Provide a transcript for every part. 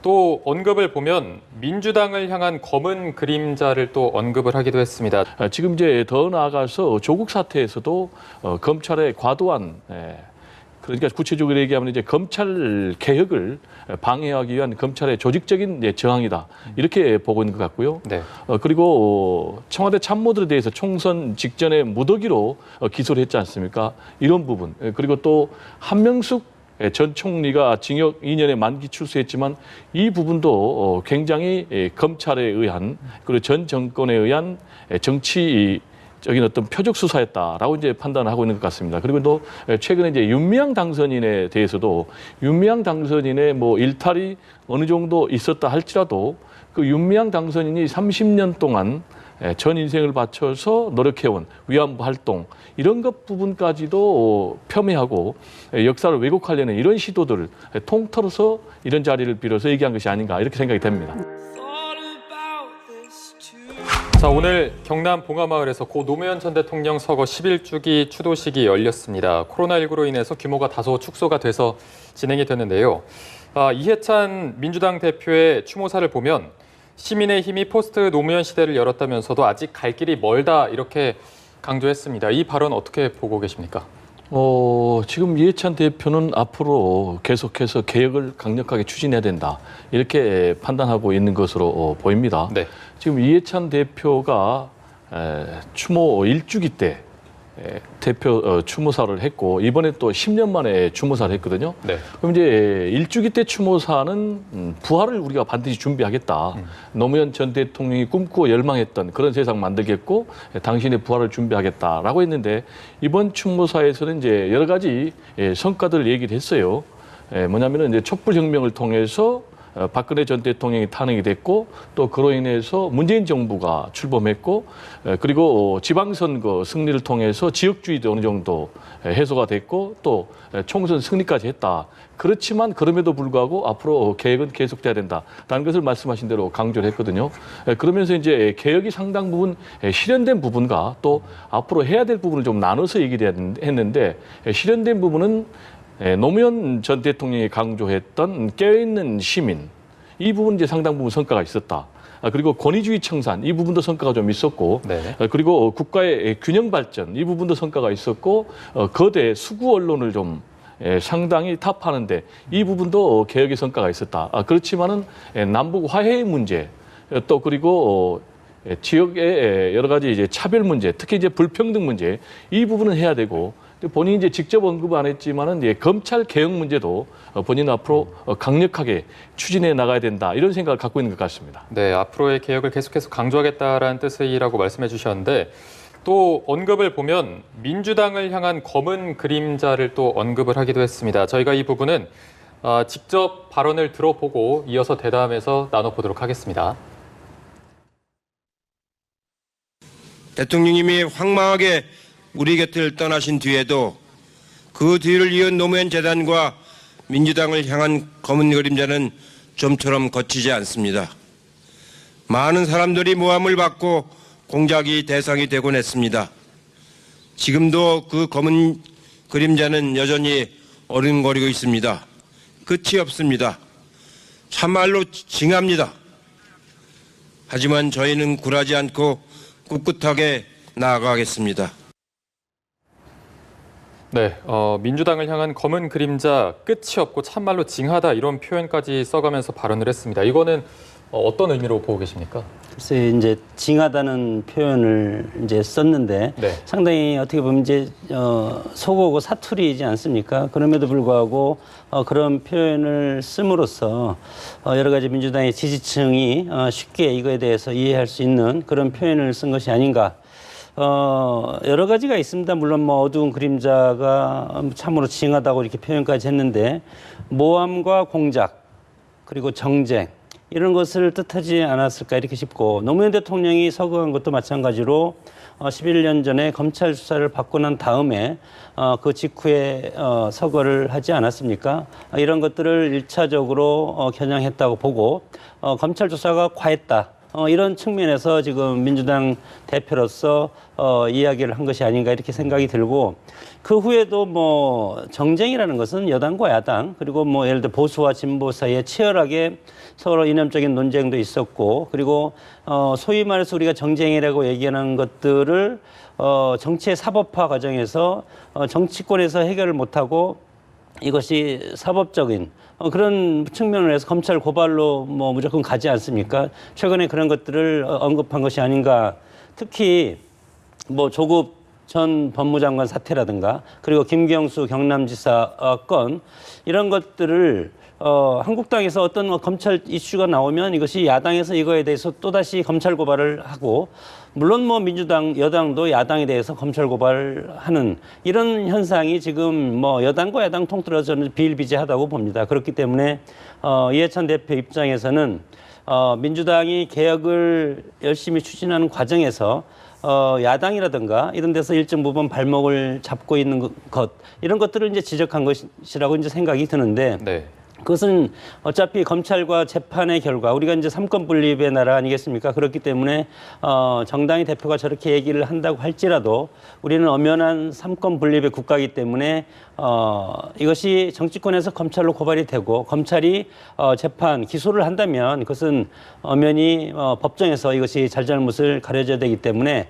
또 언급을 보면 민주당을 향한 검은 그림자를 또 언급을 하기도 했습니다. 지금 이제 더 나아가서 조국 사태에서도 검찰의 과도한 그러니까 구체적으로 얘기하면 이제 검찰 개혁을 방해하기 위한 검찰의 조직적인 저항이다 이렇게 보고 있는 것 같고요. 네. 그리고 청와대 참모들에 대해서 총선 직전에 무더기로 기소를 했지 않습니까? 이런 부분 그리고 또 한명숙 전 총리가 징역 2년의 만기 출소했지만 이 부분도 굉장히 검찰에 의한 그리고 전 정권에 의한 정치적인 어떤 표적 수사였다라고 이제 판단을 하고 있는 것 같습니다. 그리고 또 최근에 이제 윤미향 당선인에 대해서도 윤미향 당선인의 뭐 일탈이 어느 정도 있었다 할지라도 그 윤미향 당선인이 30년 동안 전 인생을 바쳐서 노력해온 위안부 활동 이런 것 부분까지도 폄훼하고 역사를 왜곡하려는 이런 시도들을 통틀어서 이런 자리를 빌어서 얘기한 것이 아닌가 이렇게 생각이 됩니다. 자, 오늘 경남 봉화마을에서 고 노무현 전 대통령 서거 11주기 추도식이 열렸습니다. 코로나19로 인해서 규모가 다소 축소가 돼서 진행이 됐는데요. 이해찬 민주당 대표의 추모사를 보면 시민의 힘이 포스트 노무현 시대를 열었다면서도 아직 갈 길이 멀다 이렇게 강조했습니다. 이 발언 어떻게 보고 계십니까? 지금 이해찬 대표는 앞으로 계속해서 개혁을 강력하게 추진해야 된다 이렇게 판단하고 있는 것으로 보입니다. 네. 지금 이해찬 대표가 추모 1주기 때 대표 추모사를 했고 이번에 또 10년 만에 추모사를 했거든요. 네. 그럼 이제 1주기 때 추모사는 부활을 우리가 반드시 준비하겠다. 노무현 전 대통령이 꿈꾸고 열망했던 그런 세상 만들겠고 당신의 부활을 준비하겠다라고 했는데 이번 추모사에서는 이제 여러 가지 성과들을 얘기를 했어요. 뭐냐면은 이제 촛불혁명을 통해서 박근혜 전 대통령이 탄핵이 됐고 또 그로 인해서 문재인 정부가 출범했고 그리고 지방선거 승리를 통해서 지역주의도 어느 정도 해소가 됐고 또 총선 승리까지 했다. 그렇지만 그럼에도 불구하고 앞으로 개혁은 계속돼야 된다라는 것을 말씀하신 대로 강조를 했거든요. 그러면서 이제 개혁이 상당 부분 실현된 부분과 또 앞으로 해야 될 부분을 좀 나눠서 얘기를 했는데 실현된 부분은 노무현 전 대통령이 강조했던 깨어있는 시민 이 부분 이제 상당 부분 성과가 있었다. 그리고 권위주의 청산 이 부분도 성과가 좀 있었고 네. 그리고 국가의 균형 발전 이 부분도 성과가 있었고 거대 수구 언론을 좀 상당히 타파하는데 이 부분도 개혁의 성과가 있었다. 그렇지만은 남북 화해의 문제 또 그리고 지역의 여러 가지 이제 차별 문제 특히 이제 불평등 문제 이 부분은 해야 되고 본인이 이제 직접 언급 안 했지만은 이제 검찰 개혁 문제도 본인 앞으로 강력하게 추진해 나가야 된다 이런 생각을 갖고 있는 것 같습니다. 네, 앞으로의 개혁을 계속해서 강조하겠다라는 뜻이라고 말씀해 주셨는데 또 언급을 보면 민주당을 향한 검은 그림자를 또 언급을 하기도 했습니다. 저희가 이 부분은 직접 발언을 들어보고 이어서 대담해서 나눠보도록 하겠습니다. 대통령님이 황망하게 우리 곁을 떠나신 뒤에도 그 뒤를 이은 노무현 재단과 민주당을 향한 검은 그림자는 좀처럼 거치지 않습니다. 많은 사람들이 모함을 받고 공작이 대상이 되곤 했습니다. 지금도 그 검은 그림자는 여전히 어른거리고 있습니다. 끝이 없습니다. 참말로 징합니다. 하지만 저희는 굴하지 않고 꿋꿋하게 나아가겠습니다. 네, 민주당을 향한 검은 그림자 끝이 없고 참말로 징하다 이런 표현까지 써가면서 발언을 했습니다. 이거는 어떤 의미로 보고 계십니까? 글쎄 이제 징하다는 표현을 이제 썼는데 네. 상당히 어떻게 보면 이제 소고고 사투리이지 않습니까? 그럼에도 불구하고 그런 표현을 씀으로써 여러 가지 민주당의 지지층이 쉽게 이거에 대해서 이해할 수 있는 그런 표현을 쓴 것이 아닌가. 여러 가지가 있습니다. 물론 뭐 어두운 그림자가 참으로 징하다고 이렇게 표현까지 했는데 모함과 공작 그리고 정쟁 이런 것을 뜻하지 않았을까 이렇게 싶고 노무현 대통령이 서거한 것도 마찬가지로 11년 전에 검찰 수사를 받고 난 다음에 그 직후에 서거를 하지 않았습니까? 이런 것들을 1차적으로 겨냥했다고 보고 검찰 조사가 과했다. 이런 측면에서 지금 민주당 대표로서 이야기를 한 것이 아닌가 이렇게 생각이 들고 그 후에도 뭐 정쟁이라는 것은 여당과 야당 그리고 뭐 예를 들어 보수와 진보 사이에 치열하게 서로 이념적인 논쟁도 있었고 그리고 소위 말해서 우리가 정쟁이라고 얘기하는 것들을 정치의 사법화 과정에서 정치권에서 해결을 못하고 이것이 사법적인 그런 측면을 해서 검찰 고발로 뭐 무조건 가지 않습니까? 최근에 그런 것들을 언급한 것이 아닌가. 특히 뭐 조국 전 법무장관 사태라든가 그리고 김경수 경남지사 건 이런 것들을 한국당에서 어떤 검찰 이슈가 나오면 이것이 야당에서 이거에 대해서 또다시 검찰 고발을 하고 물론 뭐 민주당, 여당도 야당에 대해서 검찰 고발하는 이런 현상이 지금 뭐 여당과 야당 통틀어서 저는 비일비재하다고 봅니다. 그렇기 때문에 이해찬 대표 입장에서는 민주당이 개혁을 열심히 추진하는 과정에서 야당이라든가 이런 데서 일정 부분 발목을 잡고 있는 것 이런 것들을 이제 지적한 것이라고 이제 생각이 드는데 네. 그것은 어차피 검찰과 재판의 결과 우리가 이제 삼권 분립의 나라 아니겠습니까? 그렇기 때문에 정당의 대표가 저렇게 얘기를 한다고 할지라도 우리는 엄연한 삼권 분립의 국가이기 때문에 이것이 정치권에서 검찰로 고발이 되고 검찰이 재판 기소를 한다면 그것은 엄연히 법정에서 이것이 잘잘못을 가려져야 되기 때문에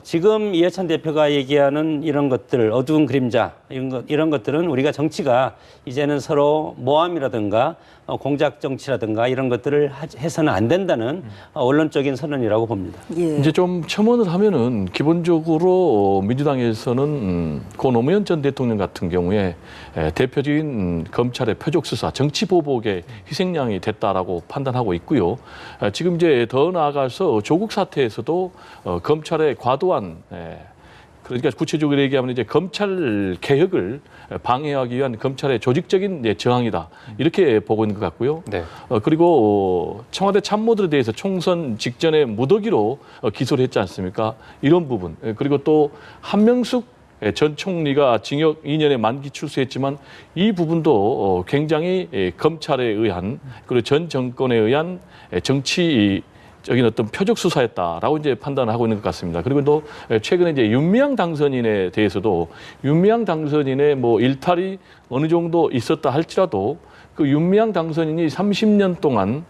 지금 이해찬 대표가 얘기하는 이런 것들 어두운 그림자 이런 것들은 우리가 정치가 이제는 서로 모함이라든가 공작 정치라든가 이런 것들을 해서는 안 된다는 원론적인 선언이라고 봅니다. 예. 이제 좀 첨언을 하면은 기본적으로 민주당에서는 고 노무현 전 대통령 같은 경우에 대표적인 검찰의 표적 수사, 정치 보복의 희생양이 됐다라고 판단하고 있고요. 지금 이제 더 나아가서 조국 사태에서도 검찰의 과도한 그러니까 구체적으로 얘기하면 이제 검찰 개혁을 방해하기 위한 검찰의 조직적인 저항이다 이렇게 보고 있는 것 같고요. 네. 그리고 청와대 참모들에 대해서 총선 직전에 무더기로 기소를 했지 않습니까? 이런 부분 그리고 또 한명숙 전 총리가 징역 2년의 만기 출소했지만 이 부분도 굉장히 검찰에 의한 그리고 전 정권에 의한 정치적인 어떤 표적 수사였다라고 이제 판단을 하고 있는 것 같습니다. 그리고 또 최근에 이제 윤미향 당선인에 대해서도 윤미향 당선인의 뭐 일탈이 어느 정도 있었다 할지라도 그 윤미향 당선인이 30년 동안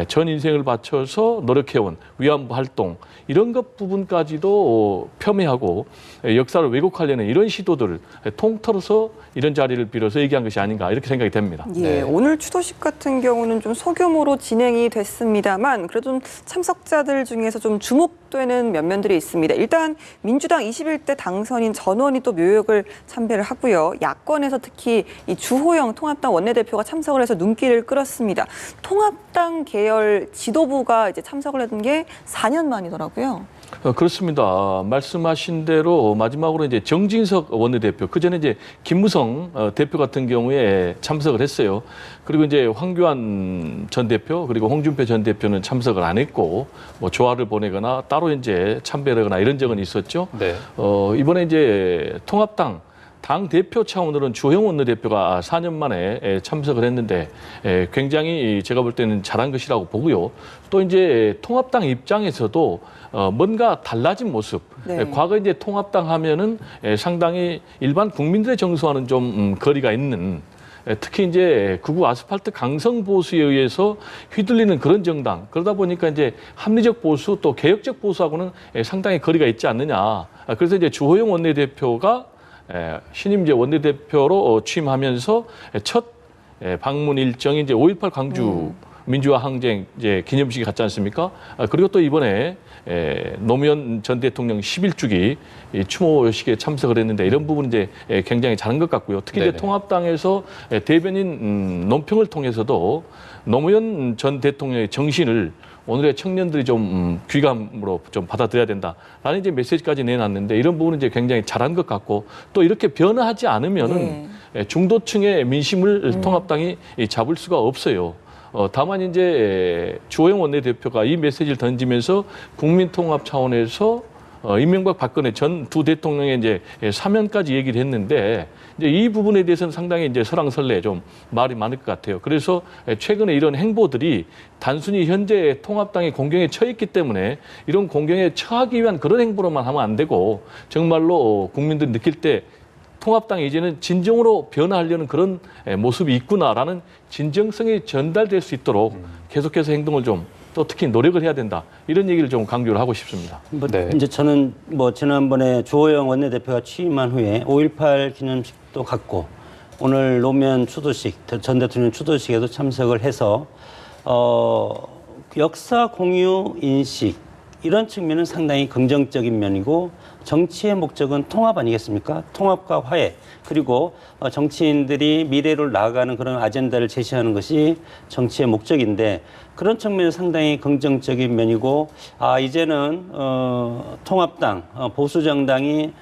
전 인생을 바쳐서 노력해온 위안부 활동 이런 것 부분까지도 폄훼하고 역사를 왜곡하려는 이런 시도들을 통틀어서 이런 자리를 빌어서 얘기한 것이 아닌가 이렇게 생각이 됩니다. 예, 네. 오늘 추도식 같은 경우는 좀 소규모로 진행이 됐습니다만 그래도 좀 참석자들 중에서 좀 주목되는 면면들이 있습니다. 일단 민주당 21대 당선인 전원이 또 묘역을 참배를 하고요. 야권에서 특히 이 주호영 통합당 원내대표가 참석을 해서 눈길을 끌었습니다. 통합당 계열 지도부가 이제 참석을 했던 게 4년 만이더라고요. 그렇습니다. 말씀하신 대로 마지막으로 이제 정진석 원내대표, 그 전에 이제 김무성 대표 같은 경우에 참석을 했어요. 그리고 이제 황교안 전 대표 그리고 홍준표 전 대표는 참석을 안 했고 뭐 조화를 보내거나 따로 이제 참배하거나 이런 적은 있었죠. 네. 이번에 이제 통합당 당 대표 차원으로는 주호영 원내대표가 4년 만에 참석을 했는데 굉장히 제가 볼 때는 잘한 것이라고 보고요. 또 이제 통합당 입장에서도 뭔가 달라진 모습. 네. 과거 이제 통합당 하면은 상당히 일반 국민들의 정서와는 좀 거리가 있는 특히 이제 극우 아스팔트 강성 보수에 의해서 휘둘리는 그런 정당. 그러다 보니까 이제 합리적 보수 또 개혁적 보수하고는 상당히 거리가 있지 않느냐. 그래서 이제 주호영 원내대표가 신임 이제 원내대표로 취임하면서 첫 방문 일정이 이제 5.18 광주 민주화 항쟁 이제 기념식이 갔지 않습니까? 그리고 또 이번에 노무현 전 대통령 11주기 추모식에 참석을 했는데 이런 부분 이제 굉장히 잘한 것 같고요. 특히 이제 통합당에서 대변인 논평을 통해서도 노무현 전 대통령의 정신을 오늘의 청년들이 좀 귀감으로 좀 받아들여야 된다라는 이제 메시지까지 내놨는데 이런 부분은 이제 굉장히 잘한 것 같고 또 이렇게 변화하지 않으면은 중도층의 민심을 통합당이 잡을 수가 없어요. 다만 이제 주호영 원내대표가 이 메시지를 던지면서 국민통합 차원에서 이명박 박근혜 전 두 대통령의 이제 사면까지 얘기를 했는데 이제 이 부분에 대해서는 상당히 이제 설왕설래 좀 말이 많을 것 같아요. 그래서 최근에 이런 행보들이 단순히 현재 통합당이 공경에 처했기 때문에 이런 공경에 처하기 위한 그런 행보로만 하면 안 되고 정말로 국민들이 느낄 때 통합당이 이제는 진정으로 변화하려는 그런 모습이 있구나라는 진정성이 전달될 수 있도록 계속해서 행동을 좀 또 특히 노력을 해야 된다. 이런 얘기를 좀 강조를 하고 싶습니다. 네. 이제 저는 지난번에 주호영 원내대표가 취임한 후에 5.18 기념식도 갖고 오늘 노무현 추도식, 전 대통령 추도식에도 참석을 해서 역사 공유 인식 이런 측면은 상당히 긍정적인 면이고 정치의 목적은 통합 아니겠습니까? 통합과 화해 그리고 정치인들이 미래로 나아가는 그런 아젠다를 제시하는 것이 정치의 목적인데 그런 측면은 상당히 긍정적인 면이고 이제는 통합당, 보수정당이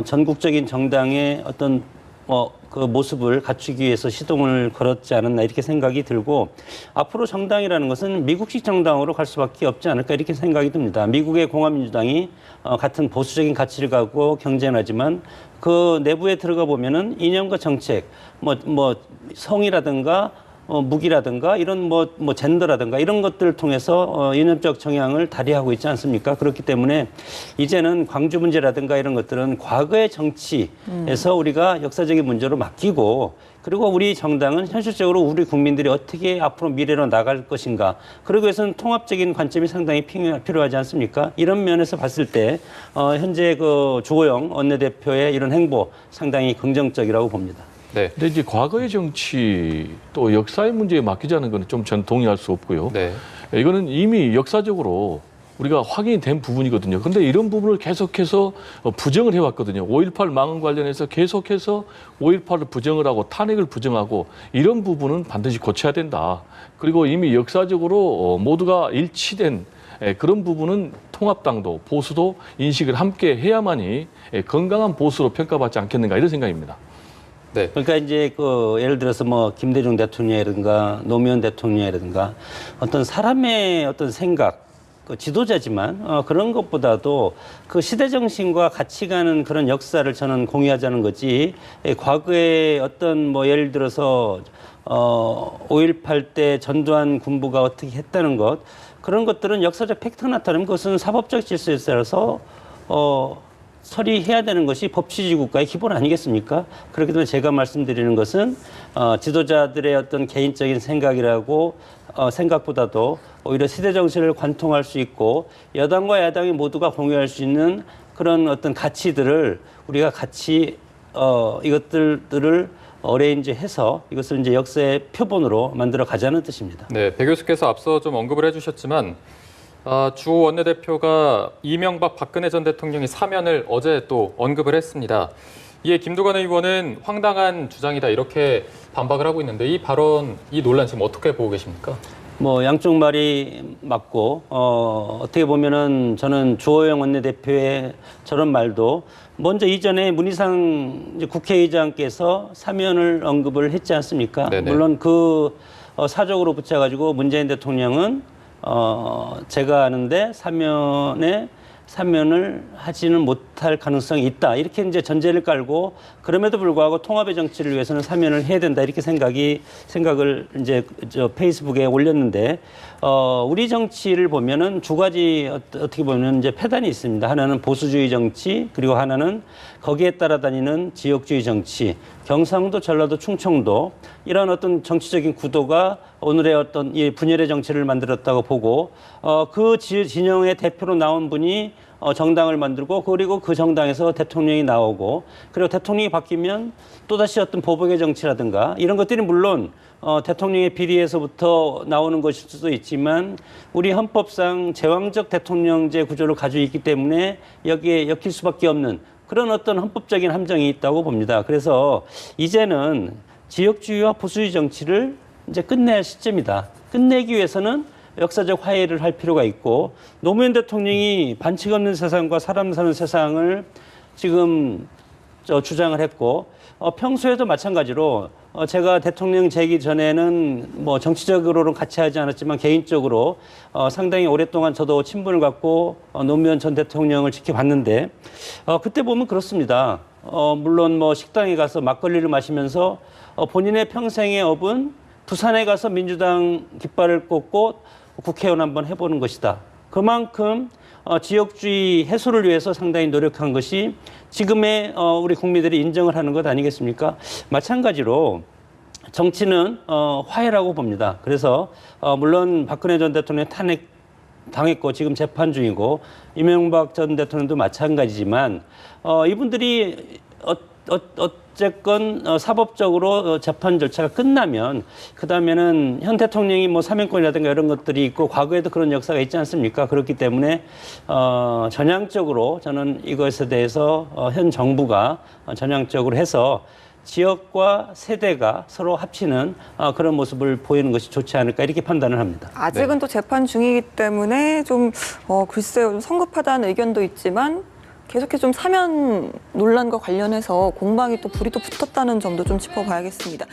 전국적인 정당의 어떤 그 모습을 갖추기 위해서 시동을 걸었지 않았나 이렇게 생각이 들고 앞으로 정당이라는 것은 미국식 정당으로 갈 수밖에 없지 않을까 이렇게 생각이 듭니다. 미국의 공화민주당이 같은 보수적인 가치를 갖고 경쟁하지만 그 내부에 들어가 보면은 이념과 정책, 성이라든가 무기라든가 이런 젠더라든가 이런 것들을 통해서 이념적 정향을 발휘하고 있지 않습니까? 그렇기 때문에 이제는 광주 문제라든가 이런 것들은 과거의 정치에서 우리가 역사적인 문제로 맡기고 그리고 우리 정당은 현실적으로 우리 국민들이 어떻게 앞으로 미래로 나갈 것인가. 그러기 위해서는 통합적인 관점이 상당히 필요하지 않습니까? 이런 면에서 봤을 때 현재 그 주호영 원내대표의 이런 행보 상당히 긍정적이라고 봅니다. 네. 근데 이제 과거의 정치 또 역사의 문제에 맡기자는 건 좀 전 동의할 수 없고요. 네. 이거는 이미 역사적으로 우리가 확인이 된 부분이거든요. 그런데 이런 부분을 계속해서 부정을 해왔거든요. 5.18 망언 관련해서 계속해서 5.18을 부정을 하고 탄핵을 부정하고 이런 부분은 반드시 고쳐야 된다. 그리고 이미 역사적으로 모두가 일치된 그런 부분은 통합당도 보수도 인식을 함께 해야만이 건강한 보수로 평가받지 않겠는가 이런 생각입니다. 네. 그러니까 이제 예를 들어서 김대중 대통령이라든가 노무현 대통령이라든가 어떤 사람의 어떤 생각, 지도자지만 그런 것보다도 그 시대 정신과 같이 가는 그런 역사를 저는 공유하자는 거지. 과거에 어떤 예를 들어서 5.18 때 전두환 군부가 어떻게 했다는 것 그런 것들은 역사적 팩트가 나타나면 그것은 사법적 질서에 따라서 처리해야 되는 것이 법치주의 국가의 기본 아니겠습니까? 그렇기 때문에 제가 말씀드리는 것은 지도자들의 어떤 개인적인 생각이라고 생각보다도 오히려 시대 정신을 관통할 수 있고 여당과 야당이 모두가 공유할 수 있는 그런 어떤 가치들을 우리가 같이 이것들을 어레인지해서 이것을 이제 역사의 표본으로 만들어 가자는 뜻입니다. 네, 배 교수께서 앞서 좀 언급을 해주셨지만 주 원내대표가 이명박 박근혜 전 대통령이 사면을 어제 또 언급을 했습니다. 이에 김두관 의원은 황당한 주장이다 이렇게 반박을 하고 있는데 이 발언, 이 논란 지금 어떻게 보고 계십니까? 양쪽 말이 맞고 어떻게 보면은 저는 주호영 원내대표의 저런 말도 먼저 이전에 문희상 국회의장께서 사면을 언급을 했지 않습니까? 네네. 물론 그 사적으로 붙여가지고 문재인 대통령은 제가 아는데 사면을 하지는 못할 가능성이 있다. 이렇게 이제 전제를 깔고 그럼에도 불구하고 통합의 정치를 위해서는 사면을 해야 된다. 이렇게 생각을 이제 페이스북에 올렸는데 우리 정치를 보면은 두 가지 어떻게 보면 이제 패단이 있습니다. 하나는 보수주의 정치 그리고 하나는 거기에 따라다니는 지역주의 정치. 경상도, 전라도, 충청도 이런 어떤 정치적인 구도가 오늘의 어떤 이 분열의 정치를 만들었다고 보고 그 진영의 대표로 나온 분이 정당을 만들고 그리고 그 정당에서 대통령이 나오고 그리고 대통령이 바뀌면 또다시 어떤 보복의 정치라든가 이런 것들이 물론 대통령의 비리에서부터 나오는 것일 수도 있지만 우리 헌법상 제왕적 대통령제 구조를 가지고 있기 때문에 여기에 엮일 수밖에 없는 그런 어떤 헌법적인 함정이 있다고 봅니다. 그래서 이제는 지역주의와 보수주의 정치를 이제 끝내야 할 시점이다. 끝내기 위해서는 역사적 화해를 할 필요가 있고 노무현 대통령이 반칙 없는 세상과 사람 사는 세상을 지금 주장을 했고 평소에도 마찬가지로 제가 대통령 되기 전에는 뭐 정치적으로는 같이 하지 않았지만 개인적으로 상당히 오랫동안 저도 친분을 갖고 노무현 전 대통령을 지켜봤는데 그때 보면 그렇습니다. 물론 뭐 식당에 가서 막걸리를 마시면서 본인의 평생의 업은 부산에 가서 민주당 깃발을 꽂고 국회의원 한번 해보는 것이다. 그만큼 지역주의 해소를 위해서 상당히 노력한 것이 지금의 우리 국민들이 인정을 하는 것 아니겠습니까? 마찬가지로 정치는 화해라고 봅니다. 그래서 물론 박근혜 전 대통령 탄핵 당했고 지금 재판 중이고 이명박 전 대통령도 마찬가지지만 이분들이 어쨌건 사법적으로 재판 절차가 끝나면 그다음에는 현 대통령이 뭐 사면권이라든가 이런 것들이 있고 과거에도 그런 역사가 있지 않습니까? 그렇기 때문에 전향적으로 저는 이것에 대해서 현 정부가 전향적으로 해서 지역과 세대가 서로 합치는 그런 모습을 보이는 것이 좋지 않을까 이렇게 판단을 합니다. 아직은 또 재판 중이기 때문에 좀 글쎄요, 좀 성급하다는 의견도 있지만 계속해서 좀 사면 논란과 관련해서 공방이 또 불이 또 붙었다는 점도 좀 짚어봐야겠습니다.